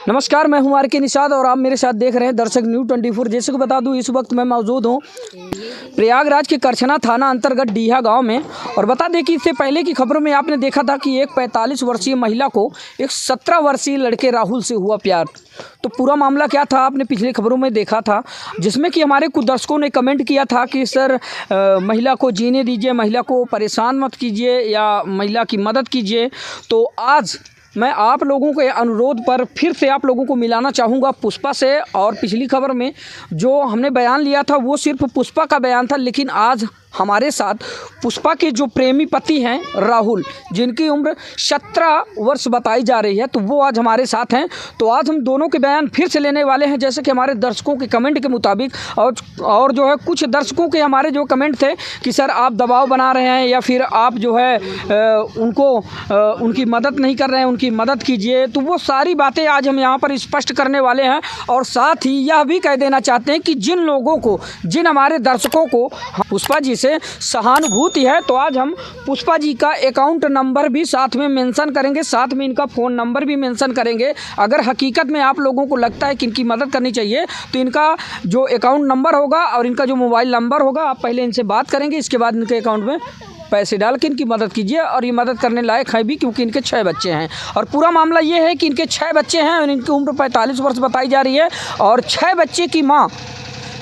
नमस्कार, मैं हूं आर के निषाद और आप मेरे साथ देख रहे हैं दर्शक न्यूज़ 24। जैसे कि बता दूं, इस वक्त मैं मौजूद हूं प्रयागराज के करछना थाना अंतर्गत डीहा गांव में। और बता दें कि इससे पहले की खबरों में आपने देखा था कि एक 45 वर्षीय महिला को एक 17 वर्षीय लड़के राहुल से हुआ प्यार। तो पूरा मामला क्या था आपने पिछली खबरों में देखा था, जिसमें कि हमारे कुछ दर्शकों ने कमेंट किया था कि सर महिला को जीने दीजिए, महिला को परेशान मत कीजिए या महिला की मदद कीजिए। तो आज मैं आप लोगों के अनुरोध पर फिर से आप लोगों को मिलाना चाहूँगा पुष्पा से। और पिछली खबर में जो हमने बयान लिया था वो सिर्फ पुष्पा का बयान था, लेकिन आज हमारे साथ पुष्पा के जो प्रेमी पति हैं राहुल, जिनकी उम्र 17 वर्ष बताई जा रही है, तो वो आज हमारे साथ हैं। तो आज हम दोनों के बयान फिर से लेने वाले हैं, जैसे कि हमारे दर्शकों के कमेंट के मुताबिक। और जो है कुछ दर्शकों के हमारे जो कमेंट थे कि सर आप दबाव बना रहे हैं या फिर आप जो है उनकी मदद नहीं कर रहे हैं, उनकी मदद कीजिए। तो वो सारी बातें आज हम यहाँ पर स्पष्ट करने वाले हैं। और साथ ही यह भी कह देना चाहते हैं कि जिन लोगों को, जिन हमारे दर्शकों को पुष्पा जी से सहानुभूति है, तो आज हम पुष्पा जी का अकाउंट नंबर भी साथ में मेंशन करेंगे, साथ में इनका फ़ोन नंबर भी मेंशन करेंगे। अगर हकीकत में आप लोगों को लगता है कि इनकी मदद करनी चाहिए, तो इनका जो अकाउंट नंबर होगा और इनका जो मोबाइल नंबर होगा, आप पहले इनसे बात करेंगे, इसके बाद इनके अकाउंट में पैसे डाल के इनकी मदद कीजिए। और ये मदद करने लायक है भी, क्योंकि इनके 6 बच्चे हैं। और पूरा मामला ये है कि इनके 6 बच्चे हैं और इनकी उम्र 45 वर्ष बताई जा रही है। और 6 बच्चे की माँ,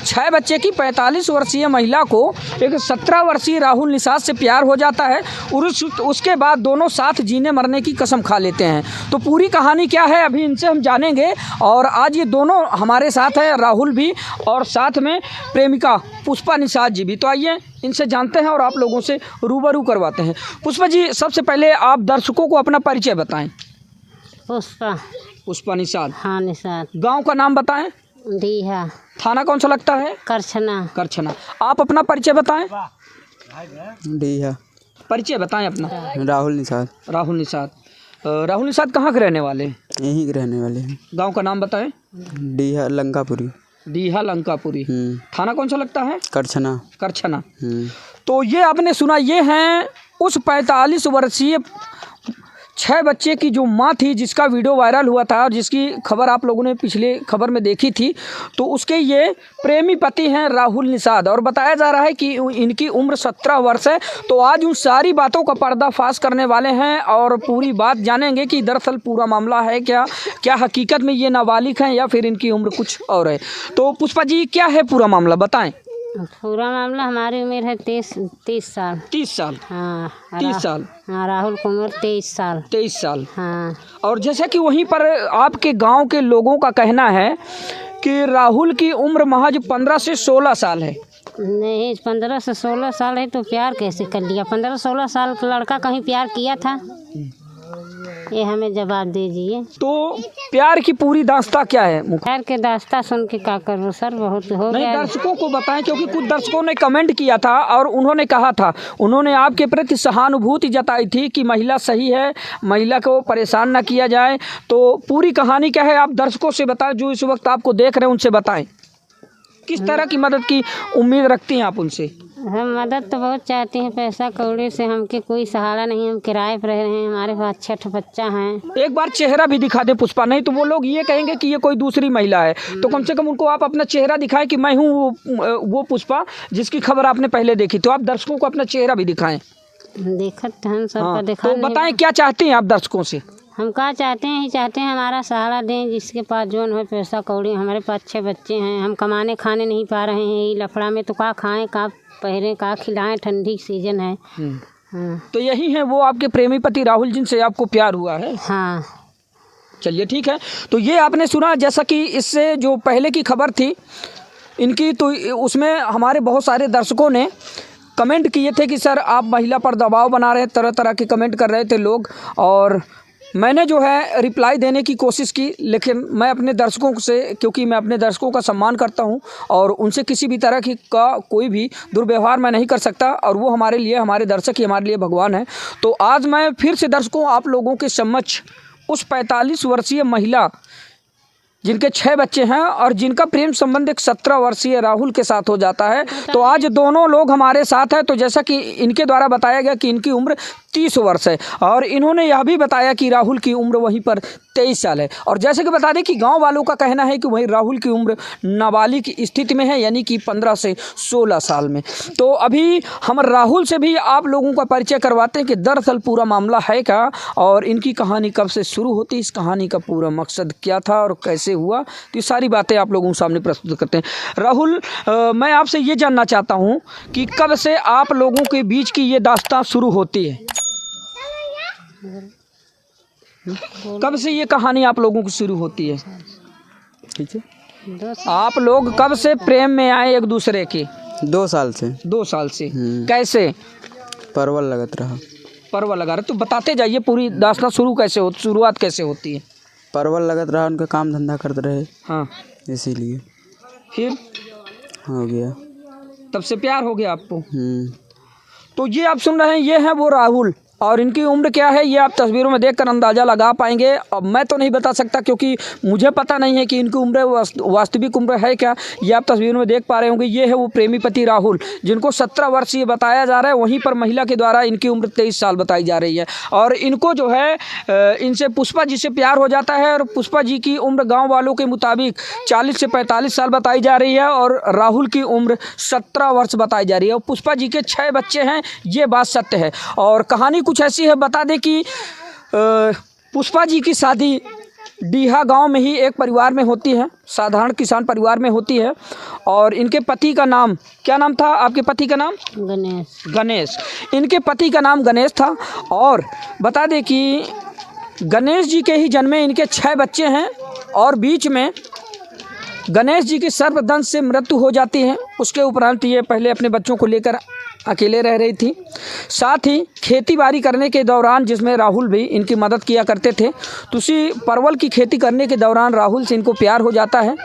6 बच्चे की 45 वर्षीय महिला को एक 17 वर्षीय राहुल निषाद से प्यार हो जाता है और उसके बाद दोनों साथ जीने मरने की कसम खा लेते हैं। तो पूरी कहानी क्या है अभी इनसे हम जानेंगे। और आज ये दोनों हमारे साथ हैं, राहुल भी और साथ में प्रेमिका पुष्पा निषाद जी भी। तो आइए इनसे जानते हैं और आप लोगों से रूबरू करवाते हैं। पुष्पा जी, सबसे पहले आप दर्शकों को अपना परिचय बताएं। पुष्पा निषाद। हाँ, निषाद। गाँव का नाम बताएं। डीहा। थाना कौन सा लगता है? करछना। आप अपना परिचय बताएं। डीहा। परिचय बताएं अपना। राहुल निषाद। राहुल निषाद कहाँ के रहने वाले हैं? यहीं के रहने वाले हैं। गांव का नाम बताएं। डीहा लंकापुरी। डीहा लंकापुरी। थाना कौन सा लगता है? करछना। तो ये आपने सुना, ये हैं उस 45 वर्षीय 6 बच्चे की जो माँ थी, जिसका वीडियो वायरल हुआ था और जिसकी खबर आप लोगों ने पिछले खबर में देखी थी। तो उसके ये प्रेमी पति हैं राहुल निषाद। और बताया जा रहा है कि इनकी उम्र 17 वर्ष है। तो आज उन सारी बातों का पर्दाफाश करने वाले हैं और पूरी बात जानेंगे कि दरअसल पूरा मामला है क्या हकीकत में ये नाबालिग हैं या फिर इनकी उम्र कुछ और है। तो पुष्पा जी, क्या है पूरा मामला बताएं। पूरा मामला, हमारी उम्र है 30 साल। 30 साल। हाँ, 30 साल। हाँ, राहुल की उम्र 23 साल। हाँ। और जैसा कि वहीं पर आपके गांव के लोगों का कहना है कि राहुल की उम्र महज 15 से 16 साल है। नहीं, 15 से 16 साल है तो प्यार कैसे कर लिया? 15-16 साल का लड़का कहीं प्यार किया था? ये हमें जवाब दीजिए। तो प्यार की पूरी दास्ता क्या है? प्यार के दास्ता सुन के क्या करूँ सर, बहुत हो नहीं, गया। दर्शकों को बताएं, क्योंकि कुछ दर्शकों ने कमेंट किया था और उन्होंने कहा था, उन्होंने आपके प्रति सहानुभूति जताई थी कि महिला सही है, महिला को परेशान ना किया जाए। तो पूरी कहानी क्या है आप दर्शकों से बताएं, जो इस वक्त आपको देख रहे हैं उनसे बताएं। किस तरह की मदद की उम्मीद रखती हैं आप उनसे? हम मदद तो बहुत चाहते हैं, पैसा कौड़ी से हमके कोई सहारा नहीं, हम किराए पर रह रहे हैं, हमारे पास 6 बच्चा हैं। एक बार चेहरा भी दिखा दे पुष्पा, नहीं तो वो लोग ये कहेंगे कि ये कोई दूसरी महिला है। तो कम से कम उनको आप अपना चेहरा दिखाएं कि मैं हूँ वो पुष्पा जिसकी खबर आपने पहले देखी। तो आप दर्शकों को अपना चेहरा भी दिखाएं। देखते हैं सबका। हाँ, दिखा। तो बताएं क्या चाहती हैं आप दर्शकों से? हम क्या चाहते हैं हमारा सहारा दें, जिसके पास जो है पैसा कौड़ी। हमारे पास 6 बच्चे हैं, हम कमाने खाने नहीं पा रहे हैं। ये लफड़ा में तो क्या खाएं, क्या पहने, क्या खिलाएं, ठंडी सीजन है। हाँ। तो यही है वो आपके प्रेमी पति राहुल, जिनसे आपको प्यार हुआ है? हाँ। चलिए ठीक है। तो ये आपने सुना, जैसा कि इससे जो पहले की खबर थी इनकी, तो उसमें हमारे बहुत सारे दर्शकों ने कमेंट किए थे कि सर आप महिला पर दबाव बना रहे हैं, तरह तरह के कमेंट कर रहे थे लोग। और मैंने जो है रिप्लाई देने की कोशिश की, लेकिन मैं अपने दर्शकों से, क्योंकि मैं अपने दर्शकों का सम्मान करता हूं और उनसे किसी भी तरह की कोई भी दुर्व्यवहार मैं नहीं कर सकता। और वो हमारे लिए, हमारे दर्शक ही हमारे लिए भगवान है। तो आज मैं फिर से दर्शकों आप लोगों के समक्ष उस 45 वर्षीय महिला जिनके 6 बच्चे हैं और जिनका प्रेम संबंध एक 17 वर्षीय राहुल के साथ हो जाता है। तो आज दोनों लोग हमारे साथ हैं। तो जैसा कि इनके द्वारा बताया गया कि इनकी उम्र 30 वर्ष है और इन्होंने यह भी बताया कि राहुल की उम्र वहीं पर 23 साल है। और जैसे कि बता दें कि गांव वालों का कहना है कि वहीं राहुल की उम्र नाबालिग की स्थिति में है, यानी कि 15 से 16 साल में। तो अभी हम राहुल से भी आप लोगों का परिचय करवाते हैं कि दरअसल पूरा मामला है क्या और इनकी कहानी कब से शुरू होती, इस कहानी का पूरा मकसद क्या था और कैसे हुआ। तो ये सारी बातें आप लोगों के सामने प्रस्तुत करते हैं। राहुल, मैं आपसे ये जानना चाहता हूँ कि कब से आप लोगों के बीच की ये दास्तां शुरू होती है, कब से ये कहानी आप लोगों की शुरू होती है? ठीक है, आप लोग कब से प्रेम में आए एक दूसरे के? 2 साल से। 2 साल से। कैसे? परवल लगत रहा। परवल लगा रहे, तो बताते जाइए पूरी दास्तां शुरुआत कैसे होती है? परवल लगत रहा, उनका काम धंधा करते रहे। हाँ, इसीलिए फिर हो गया। तब से प्यार हो गया आपको? तो ये आप सुन रहे हैं, ये है वो राहुल और इनकी उम्र क्या है ये आप तस्वीरों में देखकर अंदाज़ा लगा पाएंगे। अब मैं तो नहीं बता सकता क्योंकि मुझे पता नहीं है कि इनकी उम्र वास्तविक उम्र है क्या। ये आप तस्वीरों में देख पा रहे होंगे, ये है वो प्रेमी पति राहुल जिनको 17 वर्ष ये बताया जा रहा है। वहीं पर महिला के द्वारा इनकी उम्र 23 साल बताई जा रही है और इनको जो है इनसे पुष्पा जी से प्यार हो जाता है और पुष्पा जी की उम्र गाँव वालों के मुताबिक 40 से 45 साल बताई जा रही है और राहुल की उम्र 17 वर्ष बताई जा रही है और पुष्पा जी के 6 बच्चे हैं, ये बात सत्य है। और कहानी कुछ ऐसी है, बता दें कि पुष्पा जी की शादी डीहा गांव में ही एक परिवार में होती है, साधारण किसान परिवार में होती है और इनके पति का नाम क्या नाम था? आपके पति का नाम? गणेश। इनके पति का नाम गणेश था और बता दें कि गणेश जी के ही जन्मे इनके 6 बच्चे हैं और बीच में गणेश जी की सर्पदंश से मृत्यु हो जाती है। उसके उपरांत ये पहले अपने बच्चों को लेकर अकेले रह रही थी। साथ ही खेतीबाड़ी करने के दौरान, जिसमें राहुल भी इनकी मदद किया करते थे, तो उसी परवल की खेती करने के दौरान राहुल से इनको प्यार हो जाता है,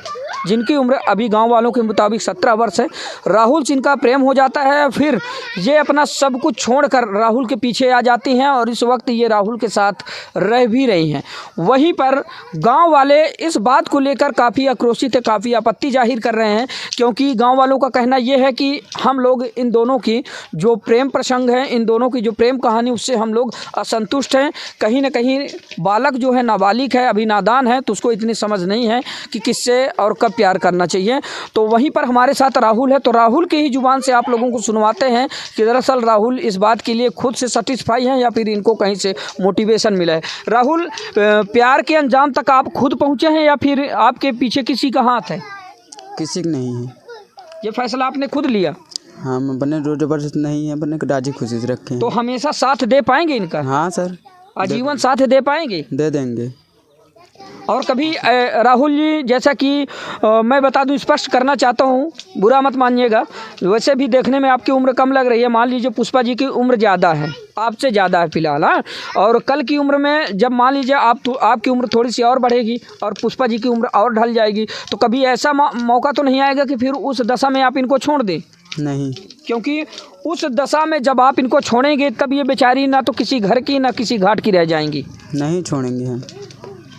जिनकी उम्र अभी गांव वालों के मुताबिक 17 वर्ष है। राहुल से इनका प्रेम हो जाता है, फिर ये अपना सब कुछ छोड़कर राहुल के पीछे आ जाती हैं और इस वक्त ये राहुल के साथ रह भी रही हैं। वहीं पर गांव वाले इस बात को लेकर काफ़ी आक्रोशित है, काफ़ी आपत्ति जाहिर कर रहे हैं क्योंकि गांव वालों का कहना यह है कि हम लोग इन दोनों की जो प्रेम प्रसंग है, इन दोनों की जो प्रेम कहानी, उससे हम लोग असंतुष्ट हैं। कहीं ना कहीं बालक जो है नाबालिग है, अभी नादान है, तो उसको इतनी समझ नहीं है कि किससे और कब प्यार करना चाहिए। तो वहीं पर हमारे साथ राहुल है, तो राहुल की ही जुबान से आप लोगों को सुनवाते हैं कि दरअसल राहुल इस बात के लिए खुद से सेटिस्फाई हैं या फिर इनको कहीं से मोटिवेशन मिला है। राहुल, प्यार के अंजाम तक आप खुद पहुँचे हैं या फिर आपके पीछे किसी का हाथ है? किसी का नहीं है, ये फैसला आपने खुद लिया? हम अपने जबरदस्त नहीं है, अपने राजी खुशी से रखे हैं। तो हमेशा साथ दे पाएंगे इनका? हाँ सर, आजीवन साथ दे पाएंगे? दे देंगे। और कभी राहुल जी, जैसा कि मैं बता दूं, स्पष्ट करना चाहता हूं, बुरा मत मानिएगा, वैसे भी देखने में आपकी उम्र कम लग रही है। मान लीजिए पुष्पा जी की उम्र ज़्यादा है, आपसे ज़्यादा है फिलहाल, हाँ, और कल की उम्र में जब मान लीजिए आपकी उम्र थोड़ी सी और बढ़ेगी और पुष्पा जी की उम्र और ढल जाएगी, तो कभी ऐसा मौका तो नहीं आएगा कि फिर उस दशा में आप इनको छोड़ दें? नहीं, क्योंकि उस दशा में जब आप इनको छोड़ेंगे तब ये बेचारी ना तो किसी घर की ना किसी घाट की रह जाएंगी। नहीं छोड़ेंगे हम।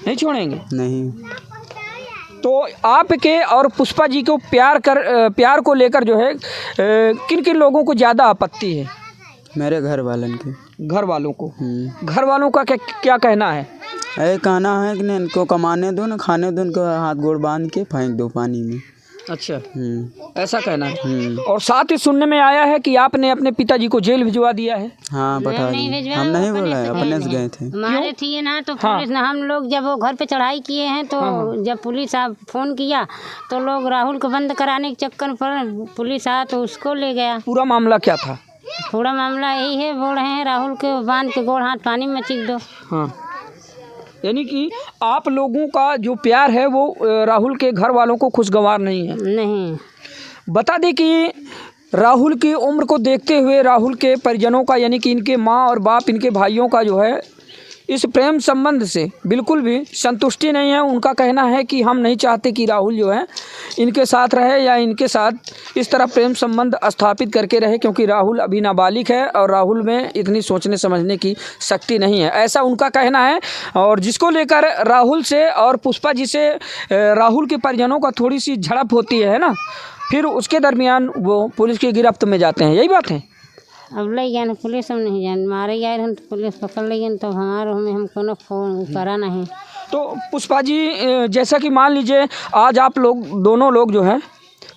नहीं छोड़ेंगे? नहीं। तो आपके और पुष्पा जी को प्यार को लेकर जो है किन किन लोगों को ज़्यादा आपत्ति है? मेरे घर वालन के। घर वालों को? घर वालों का क्या कहना है? कहना है कि नहीं, इनको कमाने दो ना, खाने दो, इनको हाथ गोड़ बांध के फेंक दो पानी में। अच्छा, ऐसा कहना है। और साथ ही सुनने में आया है कि आपने अपने पिताजी को जेल भिजवा दिया है। हाँ, बता दिया। हम नहीं बोला है, अपने से गए थे। हमारे थी ना, तो पुलिस ने, हम लोग जब वो घर पे चढ़ाई किए हैं तो जब पुलिस आप फोन किया तो लोग राहुल को बंद कराने के चक्कर पर पुलिस आया तो उसको ले गया। पूरा मामला क्या था? पूरा मामला यही है, बोल रहे हैं राहुल के बांध के गोड़ हाथ पानी में चिक दो। हाँ, यानी कि आप लोगों का जो प्यार है वो राहुल के घर वालों को खुशगवार नहीं है? नहीं। बता दें कि राहुल की उम्र को देखते हुए राहुल के परिजनों का, यानी कि इनके माँ और बाप, इनके भाइयों का जो है इस प्रेम संबंध से बिल्कुल भी संतुष्टि नहीं है। उनका कहना है कि हम नहीं चाहते कि राहुल जो है इनके साथ रहे या इनके साथ इस तरह प्रेम संबंध स्थापित करके रहे, क्योंकि राहुल अभी नाबालिग है और राहुल में इतनी सोचने समझने की शक्ति नहीं है, ऐसा उनका कहना है। और जिसको लेकर राहुल से और पुष्पा जी से राहुल के परिजनों का थोड़ी सी झड़प होती है ना, फिर उसके दरमियान वो पुलिस की गिरफ्त में जाते हैं। यही बात है। अब ले गए पुलिस, हम नहीं जान मारे गए हम तो पुलिस पकड़ ले गए, तो हमारे हमें हमको ना फोन करा नहीं। तो पुष्पा जी जैसा कि मान लीजिए आज आप लोग दोनों लोग जो हैं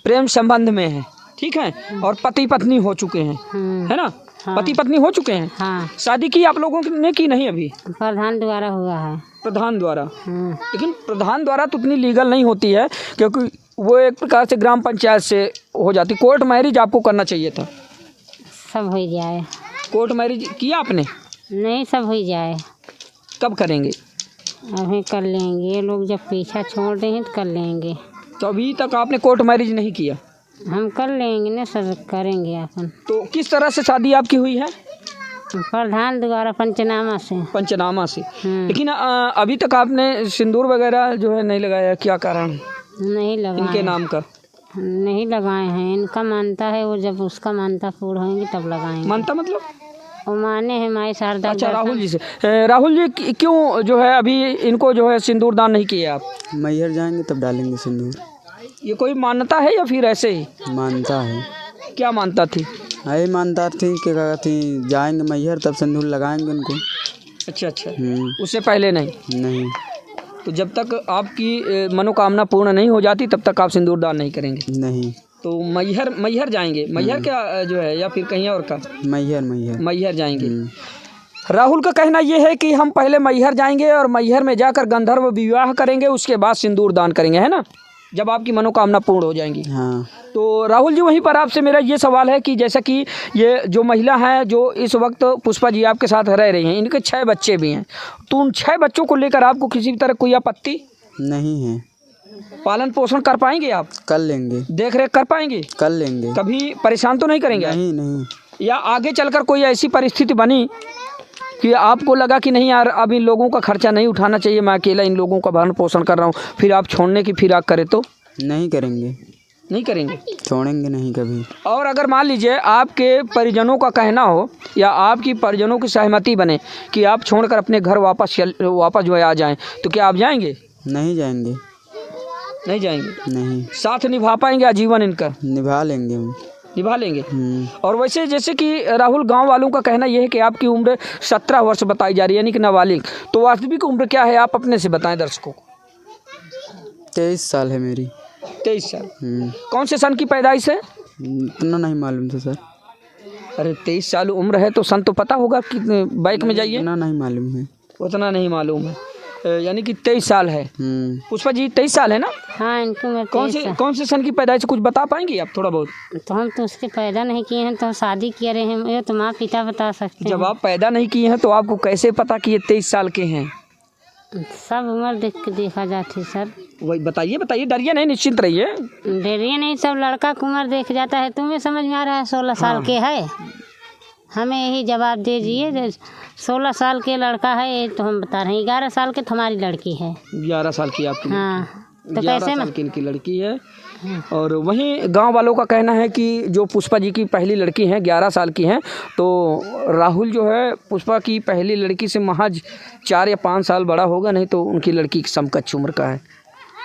प्रेम संबंध में हैं, ठीक है, और पति पत्नी हो चुके हैं, है ना? हाँ। पति पत्नी हो चुके हैं। हाँ। शादी की आप लोगों ने की नहीं अभी? प्रधान द्वारा हुआ है। प्रधान द्वारा? लेकिन प्रधान द्वारा तो उतनी लीगल नहीं होती है, क्योंकि वो एक प्रकार से ग्राम पंचायत से हो जाती। कोर्ट मैरिज आपको करना चाहिए था। सब हो जाए। कोर्ट मैरिज किया आपने? नहीं, सब हो जाए। कब करेंगे? अभी कर लेंगे, ये लोग जब पीछा छोड़ देंगे तो कर लेंगे। तो अभी तक आपने कोर्ट मैरिज नहीं किया? हम कर लेंगे ना सर, करेंगे अपन। तो किस तरह से शादी आपकी हुई है? प्रधान द्वारा पंचनामा से। पंचनामा से। लेकिन अभी तक आपने सिंदूर वगैरह जो है नहीं लगाया, क्या कारण? नहीं लगाए इनके नाम का नहीं लगाए हैं। इनका मानता है, वो जब उसका मानता पूर्ण होंगे तब लगाएंगे। मानता मतलब? वो माने हैं माई शारदा। अच्छा, राहुल जी से। राहुल जी क्यों जो है अभी इनको जो है सिंदूर दान नहीं किए आप? मैहर जाएंगे तब डालेंगे सिंदूर। ये कोई मान्यता है या फिर ऐसे ही? मानता है। क्या मानता थी? यही मानता थी कि क्या कहती जाएंगे मैहर तब सिंदूर लगाएंगे उनको। अच्छा अच्छा, उससे पहले नहीं? नहीं। तो जब तक आपकी मनोकामना पूर्ण नहीं हो जाती तब तक आप सिंदूर दान नहीं करेंगे? नहीं। तो मैहर जाएंगे? मैहर क्या जो है या फिर कहीं और का? मैहर जाएंगे। राहुल का कहना यह है कि हम पहले मैहर जाएंगे और मैहर में जाकर गंधर्व विवाह करेंगे, उसके बाद सिंदूर दान करेंगे, है ना, जब आपकी मनोकामना पूर्ण हो जाएंगी। हाँ। तो राहुल जी वहीं पर आपसे मेरा ये सवाल है कि जैसा कि ये जो महिला है जो इस वक्त पुष्पा जी आपके साथ रह रही हैं, इनके 6 बच्चे भी हैं, तो उन 6 बच्चों को लेकर आपको किसी भी तरह कोई आपत्ति नहीं है? पालन पोषण कर पाएंगे आप? कर लेंगे। देख रेख कर पाएंगे? कर लेंगे। कभी परेशान तो नहीं करेंगे? नहीं। या आगे चलकर कोई ऐसी परिस्थिति बनी कि आपको लगा कि नहीं यार अब इन लोगों का खर्चा नहीं उठाना चाहिए, मैं अकेला इन लोगों का भरण पोषण कर रहा हूँ, फिर आप छोड़ने की फिराक करें तो? नहीं करेंगे। नहीं करेंगे? छोड़ेंगे नहीं कभी। और अगर मान लीजिए आपके परिजनों का कहना हो या आपकी परिजनों की सहमति बने कि आप छोड़कर अपने घर वापस जो है आ जाएं, तो क्या आप जाएंगे? नहीं जाएंगे। नहीं जाएंगे? नहीं। साथ निभा पाएंगे आजीवन इनका? निभा लेंगे हम। निभा लेंगे। और वैसे जैसे कि राहुल गांव वालों का कहना यह है कि आपकी उम्र 17 वर्ष बताई जा रही है, यानी कि नाबालिग, तो वास्तविक उम्र क्या है आप अपने से बताएं दर्शकों को। 23 साल है मेरी। 23 साल? कौन से सन की पैदाइश है? इतना नहीं मालूम था सर। अरे 23 साल उम्र है तो सन तो पता होगा कि बाइक में जाइए। इतना नहीं मालूम है। उतना नहीं मालूम है, यानी कि 23 साल है। पुष्पा जी 23 साल है ना? हाँ, इनको मैं कौन से सन की पैदाइश कुछ बता पाएंगी आप थोड़ा बहुत? तो हम तो उसके पैदा नहीं किए हैं, तो शादी किए रहे हैं, ये तो माँ पिता बता सकते हैं। जब आप पैदा नहीं किए हैं तो आपको कैसे पता कि ये 23 साल के हैं? सब उम्र देख के देखा जाती सर। वही बताइए, डरिए नहीं, निश्चिंत रहिए। डरिए नहीं, सब लड़का की उम्र देख जाता है। तुम्हें समझ में आ रहा है 16 साल के है? हमें यही जवाब दे दीजिए, 16 साल के लड़का है ये तो हम बता रहे हैं। 11 साल के तुम्हारी लड़की है। 11 साल की आपकी? हाँ, तो 11 कैसे साल की इनकी लड़की है। और वहीं गांव वालों का कहना है कि जो पुष्पा जी की पहली लड़की हैं 11 साल की हैं, तो राहुल जो है पुष्पा की पहली लड़की से महज 4 या 5 साल बड़ा होगा, नहीं तो उनकी लड़की की समकक्ष उम्र का है।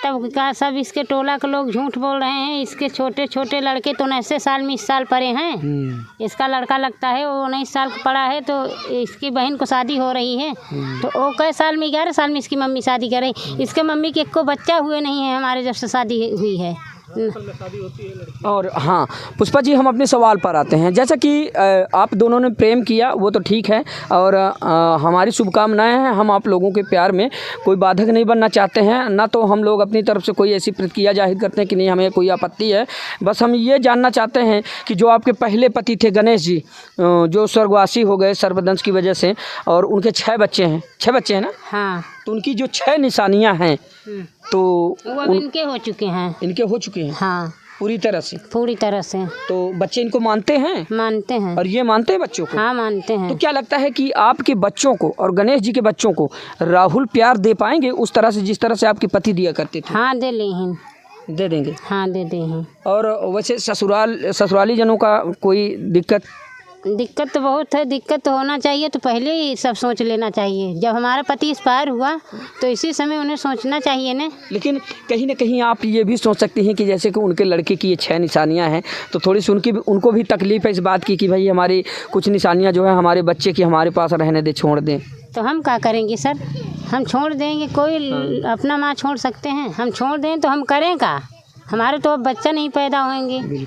तब का सब इसके टोला के लोग झूठ बोल रहे हैं। इसके छोटे छोटे लड़के तो 19 साल में 20 साल पड़े हैं। इसका लड़का लगता है वो 19 साल का पड़ा है, तो इसकी बहन को शादी हो रही है, तो वो कई साल में 11 साल में इसकी मम्मी शादी कर रही। इसके मम्मी के को बच्चा हुए नहीं है हमारे जब से शादी हुई है। और हाँ पुष्पा जी, हम अपने सवाल पर आते हैं। जैसा कि आप दोनों ने प्रेम किया वो तो ठीक है, और हमारी शुभकामनाएं हैं। हम आप लोगों के प्यार में कोई बाधक नहीं बनना चाहते हैं, ना तो हम लोग अपनी तरफ से कोई ऐसी प्रतिक्रिया जाहिर करते हैं कि नहीं हमें कोई आपत्ति है। बस हम ये जानना चाहते हैं कि जो आपके पहले पति थे गणेश जी, जो स्वर्गवासी हो गए सर्पदंश की वजह से, और उनके 6 बच्चे हैं। 6 बच्चे हैं ना? हाँ। तो उनकी जो 6 निशानियां हैं तो वो अब इनके हो चुके हैं। इनके हो चुके हैं। हाँ। पूरी तरह से। पूरी तरह से तो बच्चे इनको मानते हैं मानते हैं। और ये मानते हैं बच्चों को? हाँ मानते तो हैं। क्या लगता है कि आपके बच्चों को और गणेश जी के बच्चों को राहुल प्यार दे पाएंगे उस तरह से जिस तरह से आपके पति दिया करते थे? हाँ दे ली हैं। दे देंगे। हाँ दे दी हैं। और वैसे ससुराली जनों का कोई दिक्कत? दिक्कत तो बहुत है। दिक्कत तो होना चाहिए तो पहले ही सब सोच लेना चाहिए। जब हमारा पति एक्सपायर हुआ तो इसी समय उन्हें सोचना चाहिए ना। लेकिन कहीं ना कहीं आप ये भी सोच सकती हैं कि जैसे कि उनके लड़के की ये 6 निशानियां हैं तो थोड़ी सी उनको भी तकलीफ है इस बात की कि भाई हमारी कुछ निशानियां जो है हमारे बच्चे की हमारे पास रहने दे, छोड़ दें। तो हम क्या करेंगे सर? हम छोड़ देंगे? कोई अपना माँ छोड़ सकते हैं? हम छोड़ दें तो हम करें क्या? हमारे तो अब बच्चा नहीं पैदा होंगे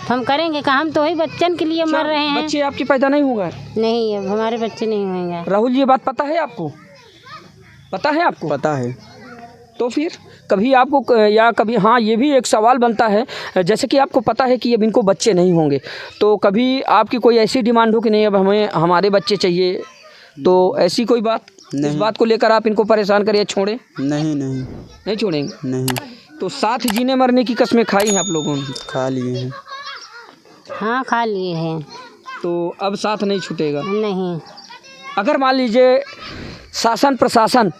तो हम करेंगे क्या? हम तो वही बच्चन के लिए मर रहे हैं। बच्चे आपके पैदा नहीं होंगे? नहीं, अब हमारे बच्चे नहीं होंगे। राहुल जी ये बात पता है आपको? पता है आपको? पता है। तो फिर कभी आपको या कभी, हाँ ये भी एक सवाल बनता है, जैसे कि आपको पता है कि अब इनको बच्चे नहीं होंगे तो कभी आपकी कोई ऐसी डिमांड हो कि नहीं अब हमें हमारे बच्चे चाहिए, तो ऐसी कोई बात इस बात को लेकर आप इनको परेशान करिए, छोड़ें? नहीं नहीं छोड़ेंगे। नहीं। तो साथ जीने मरने की कस्में खाई हैं आप लोगों ने? खा लिए हैं। हाँ खा लिए हैं। तो अब साथ नहीं छूटेगा? नहीं। अगर मान लीजिए शासन प्रशासन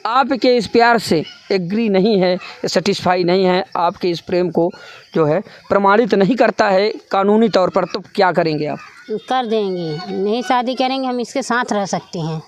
आपके इस प्यार से एग्री नहीं है, सेटिस्फाई नहीं है, आपके इस प्रेम को जो है प्रमाणित नहीं करता है कानूनी तौर पर, तो क्या करेंगे आप? कर देंगे, नहीं शादी करेंगे, हम इसके साथ रह सकते हैं।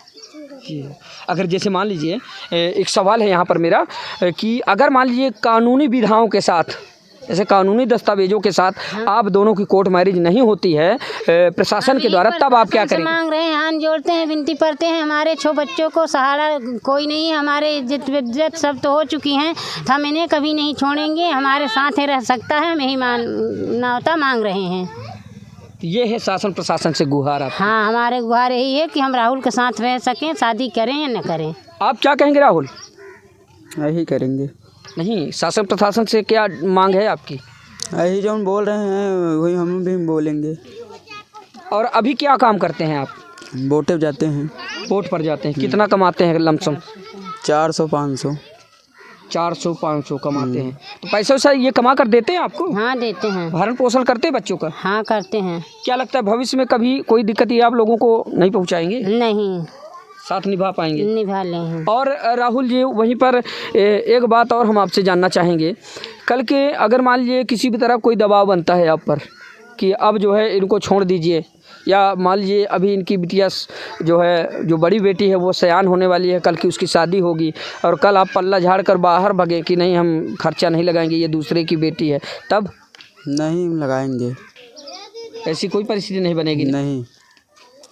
अगर जैसे मान लीजिए एक सवाल है यहाँ पर मेरा कि अगर मान लीजिए कानूनी विधाओं के साथ, जैसे कानूनी दस्तावेजों के साथ आप दोनों की कोर्ट मैरिज नहीं होती है प्रशासन के द्वारा, तब आप क्या करेंगे? मांग रहे हैं, हाथ जोड़ते हैं, विनती करते हैं, हमारे 6 बच्चों को सहारा कोई नहीं है, हमारे इज्जत सब तो हो चुकी हैं, तो हम इन्हें कभी नहीं छोड़ेंगे, हमारे साथ ही रह सकता है, हम यही न्योता मांग रहे हैं। ये है शासन प्रशासन से गुहार आप? हाँ हमारे गुहार यही है कि हम राहुल के साथ रह सकें, शादी करें या न करें। आप क्या कहेंगे राहुल? यही करेंगे। नहीं, शासन प्रशासन से क्या मांग है आपकी? यही जो हम बोल रहे हैं वही हम भी बोलेंगे। और अभी क्या काम करते हैं आप? बोटे जाते हैं। बोट पर जाते हैं। कितना कमाते हैं लमसम? 400-500। 400-500 कमाते हैं। तो पैसा वैसा ये कमा कर देते हैं आपको? हाँ देते हैं। भरण पोषण करते हैं बच्चों का? हाँ करते हैं। क्या लगता है भविष्य में कभी कोई दिक्कत ये आप लोगों को नहीं पहुंचाएंगे? नहीं, साथ निभा पाएंगे? निभा लें। और राहुल जी वहीं पर एक बात और हम आपसे जानना चाहेंगे, कल के अगर मान लीजिए किसी भी तरह कोई दबाव बनता है आप पर कि अब जो है इनको छोड़ दीजिए, या मान लीजिए अभी इनकी बिटिया जो है, जो बड़ी बेटी है वो सयान होने वाली है, कल की उसकी शादी होगी और कल आप पल्ला झाड़ कर बाहर भगे कि नहीं हम खर्चा नहीं लगाएंगे, ये दूसरे की बेटी है, तब? नहीं लगाएंगे। ऐसी कोई परिस्थिति नहीं बनेगी? नहीं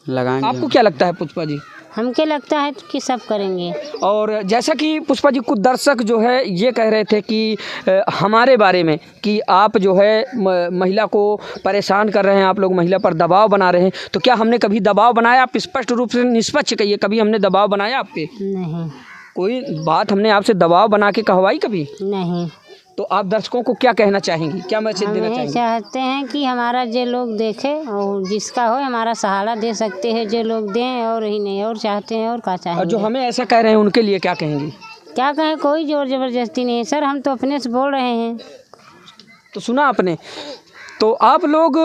लगाएंगे। आपको क्या लगता है पुष्पा जी? हमके लगता है कि सब करेंगे। और जैसा कि पुष्पा जी कुछ दर्शक जो है ये कह रहे थे कि हमारे बारे में कि आप जो है महिला को परेशान कर रहे हैं, आप लोग महिला पर दबाव बना रहे हैं, तो क्या हमने कभी दबाव बनाया? आप स्पष्ट रूप से निष्पक्ष कहिए, कभी हमने दबाव बनाया आप पे? नहीं। कोई बात हमने आपसे दबाव बना के कहवाई कभी? नहीं। तो आप दर्शकों को क्या कहना चाहेंगी, क्या मैसेज देना हम चाहेंगे? चाहते हैं कि हमारा जो लोग देखे और जिसका हो हमारा सहारा दे सकते हैं, जो लोग दें, और ही नहीं और चाहते हैं और क्या चाहेंगे। और जो हमें ऐसा कह रहे हैं उनके लिए क्या कहेंगी? क्या कहें, कोई जोर ज़बरदस्ती नहीं है सर, हम तो अपने से बोल रहे हैं। तो सुना आपने, तो आप लोग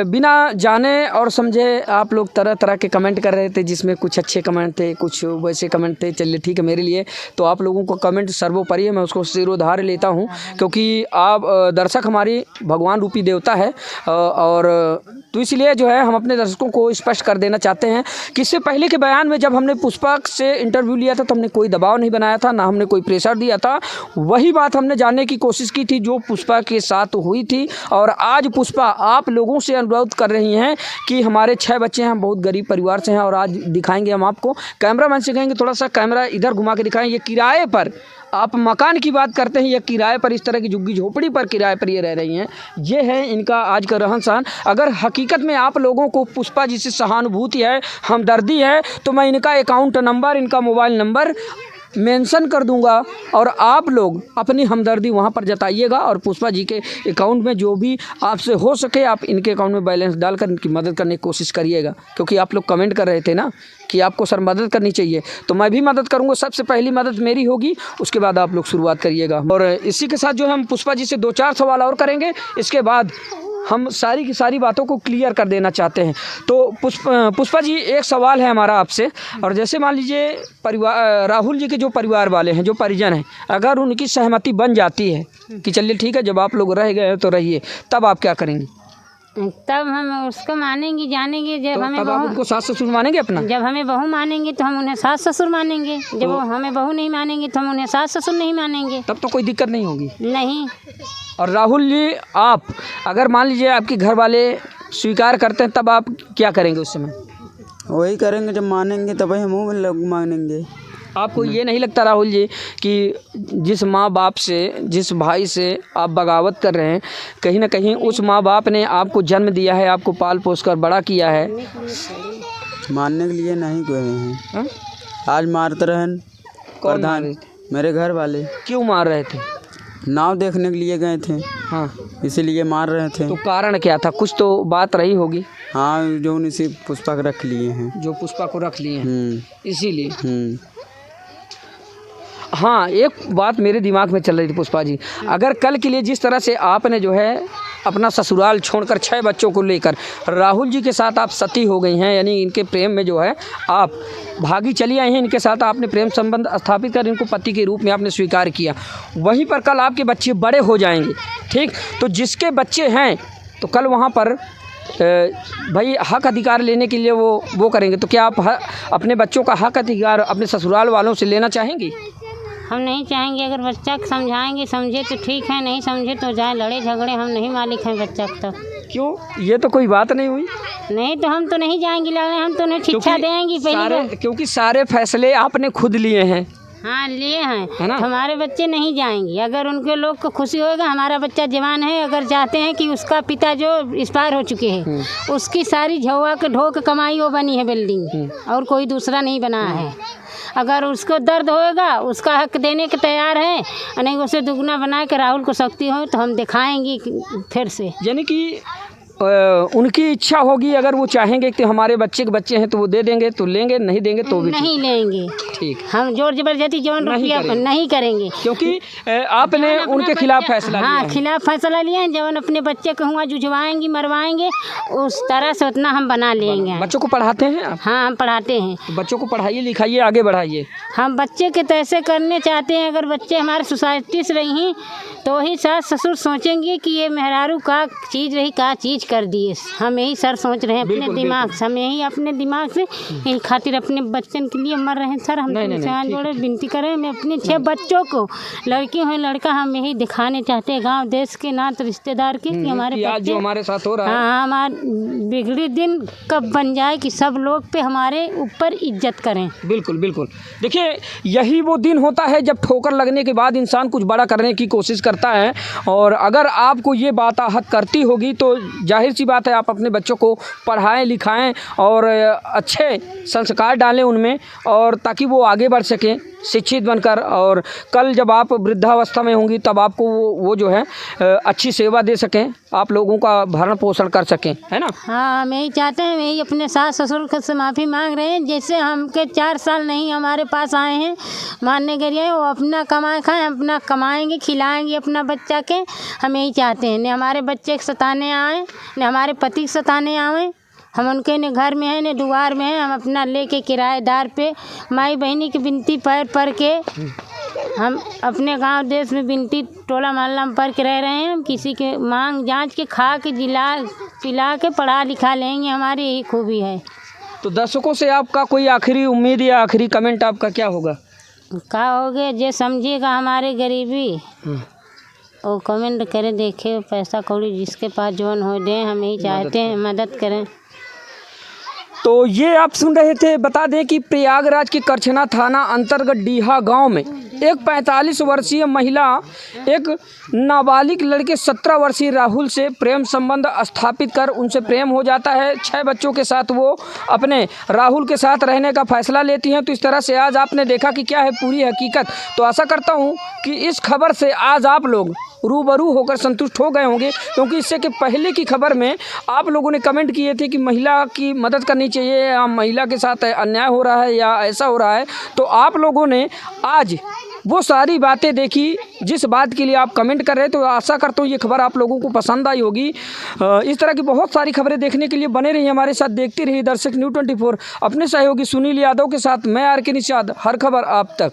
बिना जाने और समझे आप लोग तरह तरह के कमेंट कर रहे थे, जिसमें कुछ अच्छे कमेंट थे, कुछ वैसे कमेंट थे। चलिए ठीक है, मेरे लिए तो आप लोगों को कमेंट सर्वोपरि है, मैं उसको सिरोधार्य लेता हूं, क्योंकि आप दर्शक हमारी भगवान रूपी देवता है। और तो इसलिए जो है हम अपने दर्शकों को स्पष्ट कर देना चाहते हैं कि इससे पहले के बयान में जब हमने पुष्पा से इंटरव्यू लिया था तो हमने कोई दबाव नहीं बनाया था, ना हमने कोई प्रेशर दिया था। वही बात हमने जानने की कोशिश की थी जो पुष्पा के साथ हुई थी। और आज पुष्पा आप लोगों से अनुरोध कर रही हैं कि हमारे 6 बच्चे हैं, हम बहुत गरीब परिवार से हैं, और आज दिखाएंगे हम आपको, कैमरामैन से कहेंगे थोड़ा सा कैमरा इधर घुमा के दिखाएं, ये किराए पर आप मकान की बात करते हैं, ये किराए पर, इस तरह की झुग्गी झोपड़ी पर किराए पर ये रह रही हैं। ये है इनका आज का रहन सहन। अगर हकीकत में आप लोगों को पुष्पा जी से सहानुभूति है, हमदर्दी है, तो मैं इनका अकाउंट नंबर, इनका मोबाइल नंबर मेंशन कर दूंगा और आप लोग अपनी हमदर्दी वहाँ पर जताइएगा और पुष्पा जी के अकाउंट में जो भी आपसे हो सके आप इनके अकाउंट में बैलेंस डालकर इनकी मदद करने की कोशिश करिएगा, क्योंकि आप लोग कमेंट कर रहे थे ना कि आपको सर मदद करनी चाहिए, तो मैं भी मदद करूंगा। सबसे पहली मदद मेरी होगी, उसके बाद आप लोग शुरुआत करिएगा। और इसी के साथ जो हम पुष्पा जी से 2-4 सवाल और करेंगे, इसके बाद हम सारी की सारी बातों को क्लियर कर देना चाहते हैं। तो पुष्पा जी, एक सवाल है हमारा आपसे। और जैसे मान लीजिए परिवार, राहुल जी के जो परिवार वाले हैं, जो परिजन हैं, अगर उनकी सहमति बन जाती है कि चलिए ठीक है, जब आप लोग रह गए तो रहिए, तब आप क्या करेंगे? तब हम उसको मानेंगे, जानेंगे। जब तो हमें तब आप उनको सास ससुर मानेंगे अपना? जब हमें बहू मानेंगे तो हम उन्हें सास ससुर मानेंगे। जब वो हमें बहू नहीं मानेंगे तो हम उन्हें सास ससुर नहीं मानेंगे। तब तो कोई दिक्कत नहीं होगी। नहीं। और राहुल जी, आप अगर मान लीजिए आपके घर वाले स्वीकार करते हैं, तब आप क्या करेंगे उस समय? वही करेंगे, जब मानेंगे तभी हम लोग मानेंगे। आपको ये नहीं लगता राहुल जी कि जिस माँ बाप से, जिस भाई से आप बगावत कर रहे हैं, कहीं ना कहीं उस माँ बाप ने आपको जन्म दिया है, आपको पाल पोस कर बड़ा किया है? मानने के लिए नहीं गए हैं। हा? आज मारते रहन कौन प्रधान, मारे? मेरे घर वाले। क्यों मार रहे थे? नाव देखने के लिए गए थे, हाँ, इसीलिए मार रहे थे। तो कारण क्या था? कुछ तो बात रही होगी। हाँ, जो उन्हीं पुष्पा रख लिए हैं, जो पुष्पा को रख लिए हैं, इसीलिए। हाँ, एक बात मेरे दिमाग में चल रही थी पुष्पा जी, अगर कल के लिए जिस तरह से आपने जो है अपना ससुराल छोड़कर 6 बच्चों को लेकर राहुल जी के साथ आप सती हो गई हैं, यानी इनके प्रेम में जो है आप भागी चली आई हैं, इनके साथ आपने प्रेम संबंध स्थापित कर इनको पति के रूप में आपने स्वीकार किया, वहीं पर कल आपके बच्चे बड़े हो जाएंगे, ठीक? तो जिसके बच्चे हैं तो कल वहाँ पर भाई हक अधिकार लेने के लिए वो करेंगे, तो क्या आप अपने बच्चों का हक अधिकार अपने ससुराल वालों से लेना चाहेंगी? हम नहीं चाहेंगे। अगर बच्चा को समझाएंगे, समझे तो ठीक है, नहीं समझे तो जाए लड़े झगड़े, हम नहीं मालिक हैं बच्चा को। तो क्यों? ये तो कोई बात नहीं हुई। नहीं तो हम तो नहीं जाएंगे लड़ने, हम तो उन्हें शिक्षा देंगे पहले। क्योंकि सारे फैसले आपने खुद लिए हैं। हाँ, लिए हैं, है ना? हमारे बच्चे नहीं जाएंगे। अगर उनके लोग को खुशी होगा, हमारा बच्चा जवान है, अगर चाहते हैं कि उसका पिता जो एक्सपायर हो चुके हैं, उसकी सारी झोवा के ढोक कमाई वो बनी है बिल्डिंग, और कोई दूसरा नहीं बना है। अगर उसको दर्द होएगा, उसका हक देने के तैयार है, नहीं उसे दुगना बना के राहुल को शक्ति हो तो हम दिखाएंगे फिर से। यानी कि उनकी इच्छा होगी, अगर वो चाहेंगे कि हमारे बच्चे के बच्चे हैं तो वो दे देंगे तो लेंगे, नहीं देंगे तो भी नहीं लेंगे। ठीक, हम जोर जबरदस्ती जौन रुपया नहीं करेंगे, क्योंकि आपने उनके खिलाफ फैसला लिया है। खिलाफ फैसला लिया है। जौन अपने बच्चे को हुआ जुझवाएंगे, मरवाएंगे, उस तरह से उतना हम बना लेंगे। बच्चों को पढ़ाते हैं आप? हाँ, हम पढ़ाते हैं। तो बच्चों को पढ़ाइए, लिखाइए, आगे बढ़ाइए। हम बच्चे के तैसे करने चाहते हैं। अगर बच्चे हमारे सोसाइटी से रही तो ही सास ससुर सोचेंगे कि ये मेहरारू का चीज़ रही, का चीज़ कर दिए। हम यही सर सोच रहे हैं अपने दिमाग से, हम यही अपने दिमाग से यही खातिर अपने बच्चन के लिए मर रहे हैं सर। हम हाथ जोड़े विनती करें, मैं अपने 6 बच्चों को, लड़की हो लड़का, हम यही दिखाने चाहते हैं गांव देश के नात रिश्तेदार के कि हमारे आज जो हमारे साथ हो रहा है, हाँ, हमारे बिगड़ी दिन कब बन जाए कि सब लोग पे हमारे ऊपर इज्जत करें। बिल्कुल बिल्कुल। देखिए, यही वो दिन होता है जब ठोकर लगने के बाद इंसान कुछ बड़ा करने की कोशिश करता है। और अगर आपको ये बात आहत करती होगी तो जाहिर सी बात है आप अपने बच्चों को पढ़ाएं, लिखाएं और अच्छे संस्कार डालें उनमें, और ताकि वो आगे बढ़ सकें शिक्षित बनकर, और कल जब आप वृद्धावस्था में होंगी तब आपको वो जो है अच्छी सेवा दे सकें, आप लोगों का भरण पोषण कर सकें, है ना? हाँ, हम यही चाहते हैं। यही अपने सास ससुर से माफ़ी मांग रहे हैं, जैसे हमके 4 साल नहीं हमारे पास आए हैं मानने के लिए, वो अपना कमाए खाएं, अपना कमाएंगे, खिलाएंगे अपना बच्चा के। हम यही चाहते हैं, न हमारे बच्चे के सताने आए, न हमारे पति के सताने आए। हम उनके न घर में हैं न दुआर में हैं। हम अपना लेके किराएदार पे माई बहनी की बिनती पढ़ के हम अपने गांव देश में बिनती टोला मोहल्ला में पढ़ के रह रहे हैं। हम किसी के मांग जांच के खा के जिला पिला के पढ़ा लिखा लेंगे, हमारी यही खूबी है। तो दर्शकों से आपका कोई आखिरी उम्मीद या आखिरी कमेंट आपका क्या होगा? क्या हो गया, जो समझेगा हमारी गरीबी वो कमेंट करे, देखे, पैसा कौड़ी जिसके पास जौन हो दे, हम यही चाहते हैं मदद करें। तो ये आप सुन रहे थे। बता दें कि प्रयागराज के करछना थाना अंतर्गत डीहा गांव में एक 45 वर्षीय महिला एक नाबालिग लड़के 17 वर्षीय राहुल से प्रेम संबंध स्थापित कर उनसे प्रेम हो जाता है। 6 बच्चों के साथ वो अपने राहुल के साथ रहने का फैसला लेती हैं। तो इस तरह से आज आपने देखा कि क्या है पूरी हकीकत। तो आशा करता हूँ कि इस खबर से आज आप लोग रूबरू होकर संतुष्ट हो गए होंगे, क्योंकि इससे कि पहले की खबर में आप लोगों ने कमेंट किए थे कि महिला की मदद करनी चाहिए या महिला के साथ अन्याय हो रहा है या ऐसा हो रहा है। तो आप लोगों ने आज वो सारी बातें देखी जिस बात के लिए आप कमेंट कर रहे हैं। तो आशा करता हूँ ये खबर आप लोगों को पसंद आई होगी। इस तरह की बहुत सारी खबरें देखने के लिए बने रहिए हमारे साथ, देखते रहिए दर्शक न्यूज़ 24। अपने सहयोगी सुनील यादव के साथ मैं आर के निषाद, हर खबर आप तक।